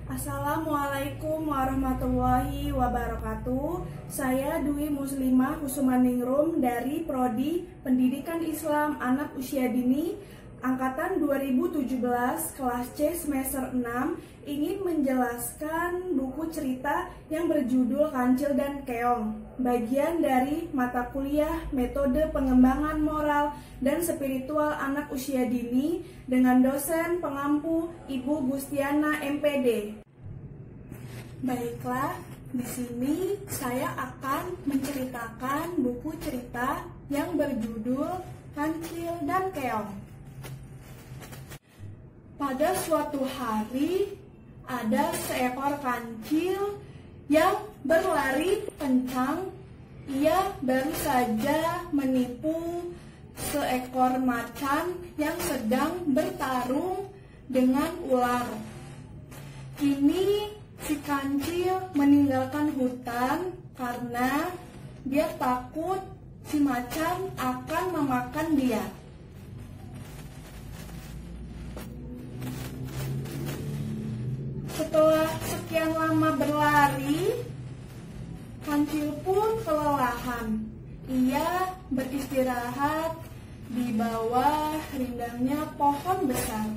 Assalamualaikum warahmatullahi wabarakatuh. Saya Dwi Muslimah Kusumaningrum dari Prodi Pendidikan Islam Anak Usia Dini Angkatan 2017 kelas C semester 6 ingin menjelaskan buku cerita yang berjudul Kancil dan Keong, bagian dari mata kuliah Metode Pengembangan Moral dan Spiritual Anak Usia Dini dengan dosen pengampu Ibu Gustiana MPD. Baiklah, di sini saya akan menceritakan buku cerita yang berjudul Kancil dan Keong. Pada suatu hari, ada seekor kancil yang berlari kencang. Ia baru saja menipu seekor macan yang sedang bertarung dengan ular. Kini si kancil meninggalkan hutan karena dia takut si macan akan memakan dia. Setelah sekian lama berlari, kancil pun kelelahan. Ia beristirahat di bawah rindangnya pohon besar.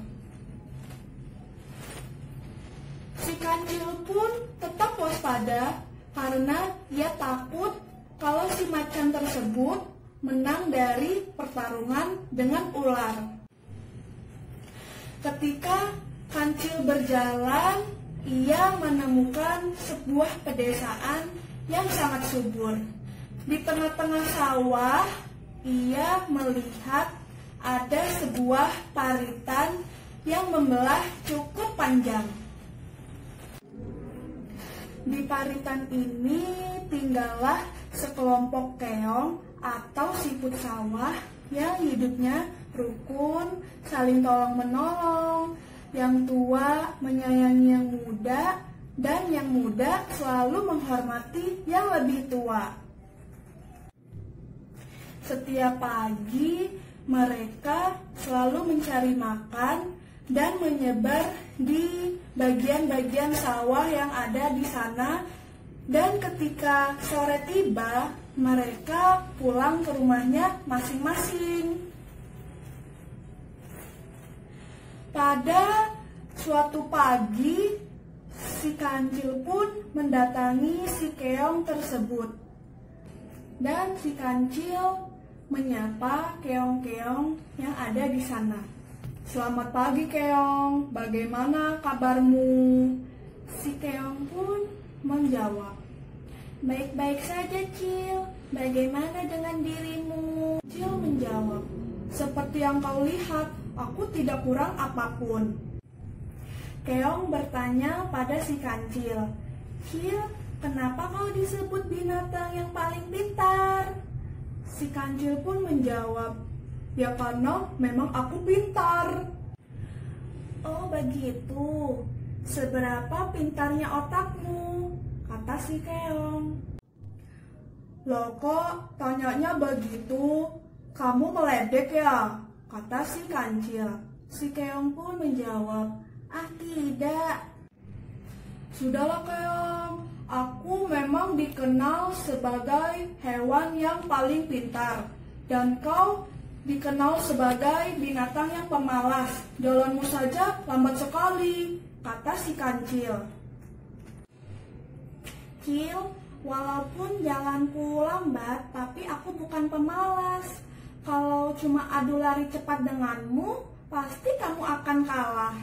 Si kancil pun tetap waspada karena ia takut kalau si macan tersebut menang dari pertarungan dengan ular. Ketika kancil berjalan, ia menemukan sebuah pedesaan yang sangat subur. Di tengah-tengah sawah, ia melihat ada sebuah paritan yang membelah cukup panjang. Di paritan ini tinggallah sekelompok keong atau siput sawah yang hidupnya rukun, saling tolong-menolong. Yang tua menyayangi yang muda, dan yang muda selalu menghormati yang lebih tua. Setiap pagi, mereka selalu mencari makan dan menyebar di bagian-bagian sawah yang ada di sana. Dan ketika sore tiba, mereka pulang ke rumahnya masing-masing. Pada suatu pagi, si kancil pun mendatangi si keong tersebut. Dan si kancil menyapa keong-keong yang ada di sana. "Selamat pagi, keong. Bagaimana kabarmu?" Si keong pun menjawab, "Baik-baik saja, Cil. Bagaimana dengan dirimu?" Cil menjawab, "Seperti yang kau lihat, aku tidak kurang apapun." Keong bertanya pada si kancil, "Cil, kenapa kau disebut binatang yang paling pintar?" Si kancil pun menjawab, "Ya karena memang aku pintar." "Oh begitu, seberapa pintarnya otakmu?" kata si keong. "Loh kok tanyanya begitu? Kamu meledek ya?" kata si kancil. Si keong pun menjawab, "Ah tidak." "Sudahlah keong, aku memang dikenal sebagai hewan yang paling pintar. Dan kau dikenal sebagai binatang yang pemalas. Jalanmu saja lambat sekali," kata si kancil. "Cil, walaupun jalanku lambat, tapi aku bukan pemalas. Kalau cuma adu lari cepat denganmu, pasti kamu akan kalah."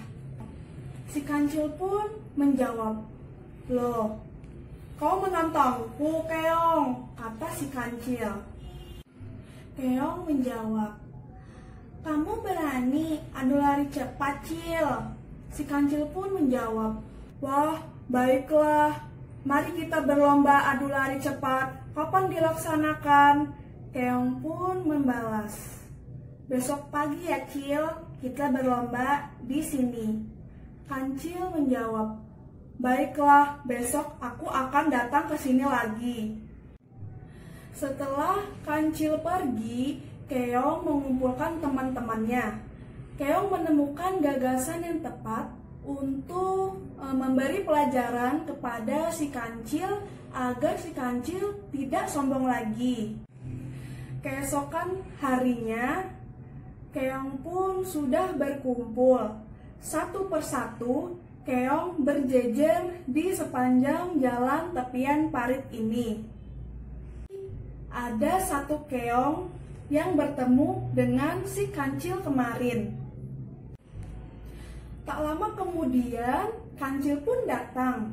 Si kancil pun menjawab, "Loh, kau menantangku, keong," kata si kancil. Keong menjawab, "Kamu berani adu lari cepat, Cil?" Si kancil pun menjawab, "Wah, baiklah. Mari kita berlomba adu lari cepat. Kapan dilaksanakan?" Keong pun membalas, "Besok pagi ya, Cil, kita berlomba di sini." Kancil menjawab, "Baiklah, besok aku akan datang ke sini lagi." Setelah kancil pergi, Keong mengumpulkan teman-temannya. Keong menemukan gagasan yang tepat untuk memberi pelajaran kepada si kancil agar si kancil tidak sombong lagi. Keesokan harinya, keong pun sudah berkumpul. Satu persatu, keong berjejer di sepanjang jalan tepian parit ini. Ada satu keong yang bertemu dengan si kancil kemarin. Tak lama kemudian, kancil pun datang.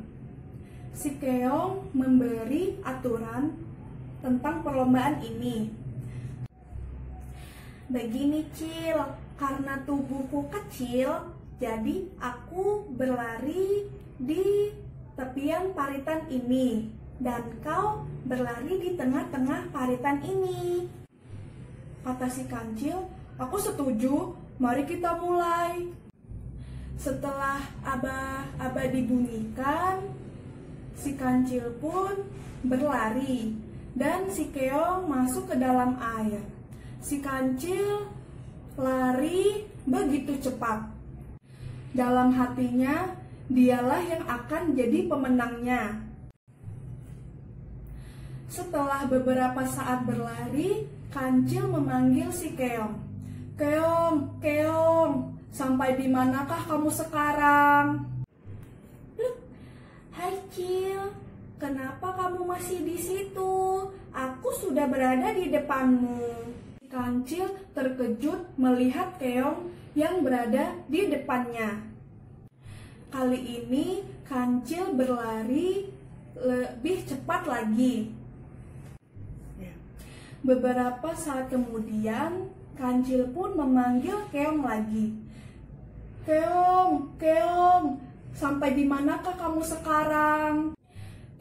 Si keong memberi aturan tentang perlombaan ini. Begini, Cil, karena tubuhku kecil, jadi aku berlari di tepian paritan ini, dan kau berlari di tengah-tengah paritan ini. Kata si kancil, aku setuju, mari kita mulai. Setelah aba dibunyikan, si kancil pun berlari dan si keong masuk ke dalam air. Si kancil lari begitu cepat. Dalam hatinya, dialah yang akan jadi pemenangnya. Setelah beberapa saat berlari, kancil memanggil si keong. Keong, keong, sampai di manakah kamu sekarang? Loh, hai Cil, kenapa kamu masih di situ? Aku sudah berada di depanmu. Kancil terkejut melihat keong yang berada di depannya. Kali ini kancil berlari lebih cepat lagi. Beberapa saat kemudian, kancil pun memanggil keong lagi. Keong, keong, sampai di manakah kamu sekarang?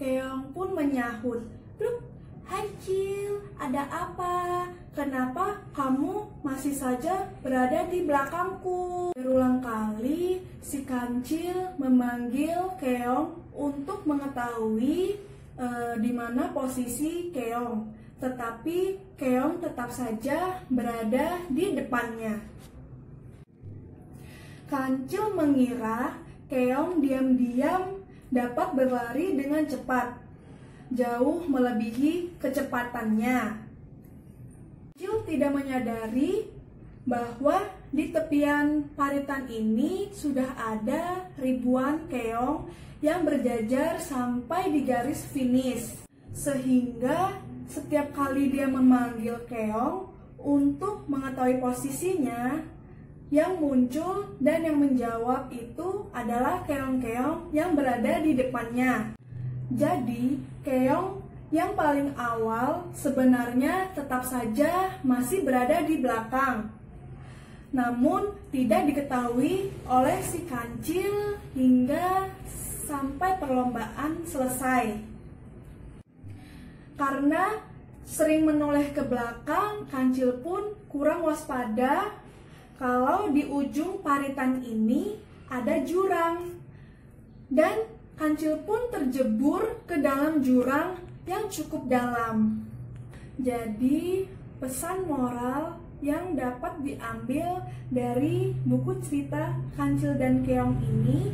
Keong pun menyahut, "Loh, hai Cil, ada apa? Kenapa kamu masih saja berada di belakangku?" Berulang kali, si kancil memanggil keong untuk mengetahui di mana posisi keong. Tetapi keong tetap saja berada di depannya. Kancil mengira keong diam-diam dapat berlari dengan cepat, jauh melebihi kecepatannya. Kancil tidak menyadari bahwa di tepian paritan ini sudah ada ribuan keong yang berjajar sampai di garis finish. Sehingga setiap kali dia memanggil keong untuk mengetahui posisinya, yang muncul dan yang menjawab itu adalah keong-keong yang berada di depannya. Jadi, keong yang paling awal sebenarnya tetap saja masih berada di belakang. Namun, tidak diketahui oleh si kancil hingga sampai perlombaan selesai. Karena sering menoleh ke belakang, kancil pun kurang waspada kalau di ujung paritan ini ada jurang. Dan kancil pun terjebur ke dalam jurang yang cukup dalam. Jadi, pesan moral yang dapat diambil dari buku cerita Kancil dan Keong ini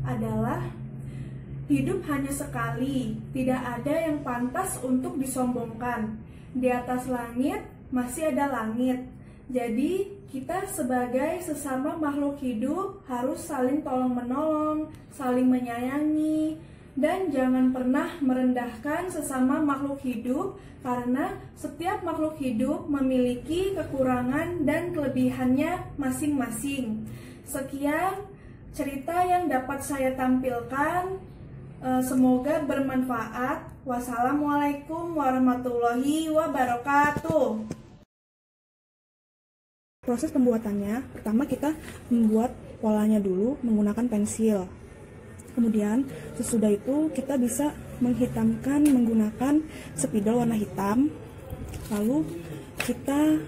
adalah hidup hanya sekali, tidak ada yang pantas untuk disombongkan. Di atas langit masih ada langit. Jadi, kita sebagai sesama makhluk hidup harus saling tolong-menolong, saling menyayangi, dan jangan pernah merendahkan sesama makhluk hidup karena setiap makhluk hidup memiliki kekurangan dan kelebihannya masing-masing. Sekian cerita yang dapat saya tampilkan. Semoga bermanfaat. Wassalamualaikum warahmatullahi wabarakatuh. Proses pembuatannya, pertama kita membuat polanya dulu menggunakan pensil. Kemudian sesudah itu kita bisa menghitamkan menggunakan spidol warna hitam. Lalu kita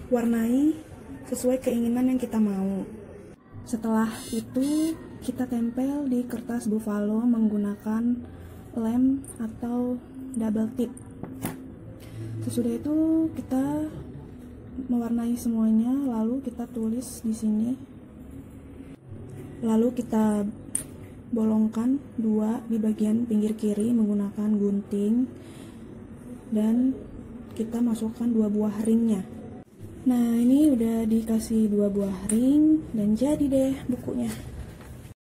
warnai sesuai keinginan yang kita mau. Setelah itu kita tempel di kertas buffalo menggunakan lem atau double tip. Sesudah itu kita mewarnai semuanya, lalu kita tulis di sini. Lalu kita bolongkan 2 di bagian pinggir kiri menggunakan gunting, dan kita masukkan 2 buah ringnya. Nah, ini udah dikasih 2 buah ring dan jadi deh bukunya.